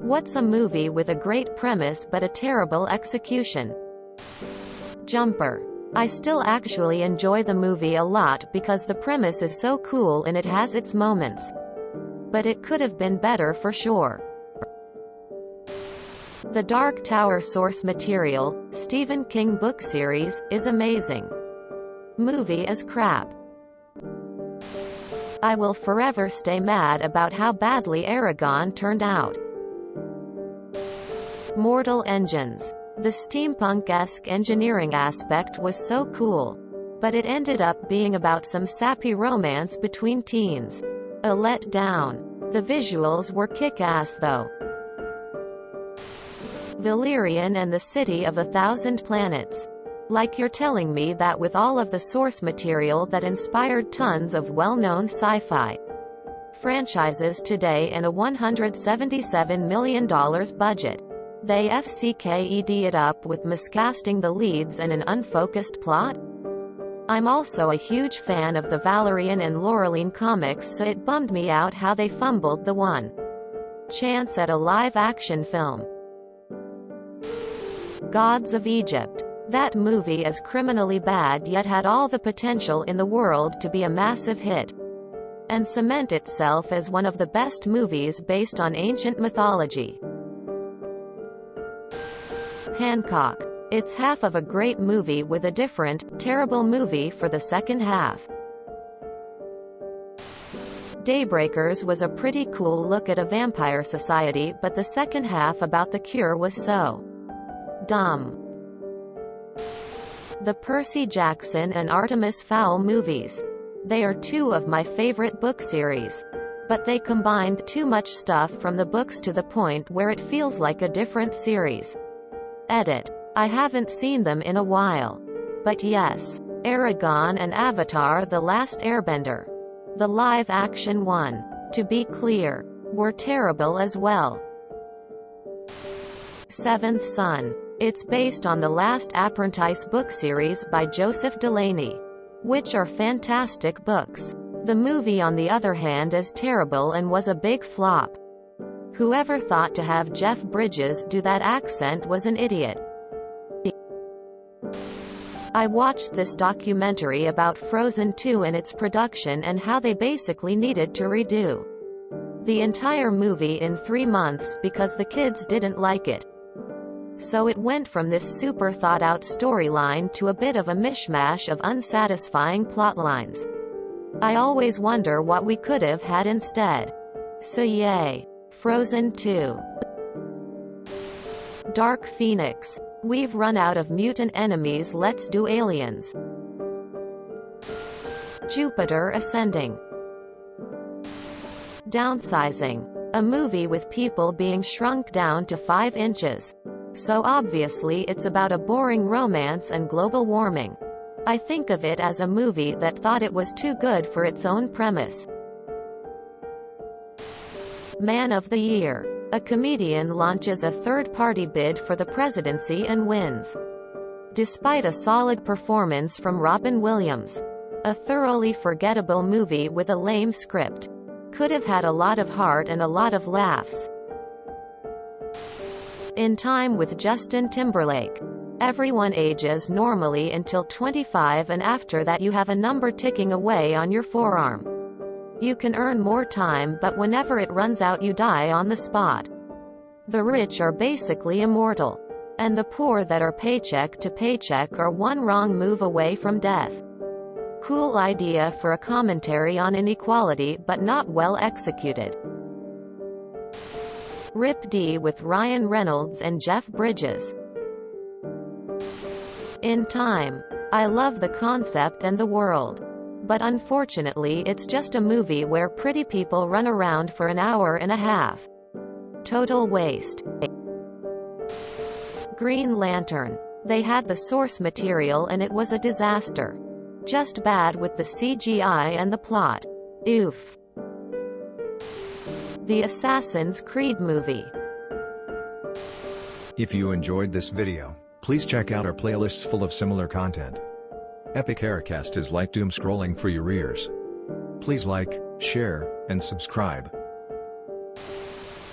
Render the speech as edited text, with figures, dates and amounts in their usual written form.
What's a movie with a great premise but a terrible execution? Jumper. I still actually enjoy the movie a lot because the premise is so cool and it has its moments. But it could have been better for sure. The Dark Tower source material, Stephen King book series, is amazing. Movie is crap. I will forever stay mad about how badly Aragon turned out. Mortal Engines. The steampunk-esque engineering aspect was so cool. But it ended up being about some sappy romance between teens. A letdown. The visuals were kick-ass though. Valerian and the City of 1,000 Planets. Like you're telling me that with all of the source material that inspired tons of well-known sci-fi franchises today and a $177 million budget, they FCKED it up with miscasting the leads and an unfocused plot? I'm also a huge fan of the Valerian and Laureline comics, so it bummed me out how they fumbled the one chance at a live-action film. Gods of Egypt. That movie is criminally bad yet had all the potential in the world to be a massive hit and cement itself as one of the best movies based on ancient mythology. Hancock. It's half of a great movie with a different, terrible movie for the second half. Daybreakers was a pretty cool look at a vampire society, but the second half about the cure was so dumb. The Percy Jackson and Artemis Fowl movies. They are two of my favorite book series. But they combined too much stuff from the books to the point where it feels like a different series. Edit. I haven't seen them in a while. But yes, Aragon and Avatar: The Last Airbender, the live-action one, to be clear, were terrible as well. Seventh Son. It's based on the Last Apprentice book series by Joseph Delaney, which are fantastic books. The movie on the other hand is terrible and was a big flop. Whoever thought to have Jeff Bridges do that accent was an idiot. I watched this documentary about Frozen 2 and its production and how they basically needed to redo the entire movie in 3 months because the kids didn't like it. So it went from this super thought-out storyline to a bit of a mishmash of unsatisfying plotlines. I always wonder what we could have had instead. So yay. Frozen 2. Dark Phoenix. We've run out of mutant enemies, let's do aliens. Jupiter Ascending. Downsizing. A movie with people being shrunk down to 5 inches. So obviously it's about a boring romance and global warming. I think of it as a movie that thought it was too good for its own premise. Man of the Year. A comedian launches a third-party bid for the presidency and wins. Despite a solid performance from Robin Williams. A thoroughly forgettable movie with a lame script. Could have had a lot of heart and a lot of laughs. In Time with Justin Timberlake. Everyone ages normally until 25 and after that you have a number ticking away on your forearm. You can earn more time but whenever it runs out you die on the spot. The rich are basically immortal. And the poor that are paycheck to paycheck are one wrong move away from death. Cool idea for a commentary on inequality but not well executed. Rip D with Ryan Reynolds and Jeff Bridges. In Time. I love the concept and the world. But unfortunately it's just a movie where pretty people run around for an hour and a half. Total waste. Green Lantern. They had the source material and it was a disaster. Just bad with the CGI and the plot. Oof. The Assassin's Creed movie. If you enjoyed this video, please check out our playlists full of similar content. Epic Haircast is like doom scrolling for your ears. Please like, share, and subscribe.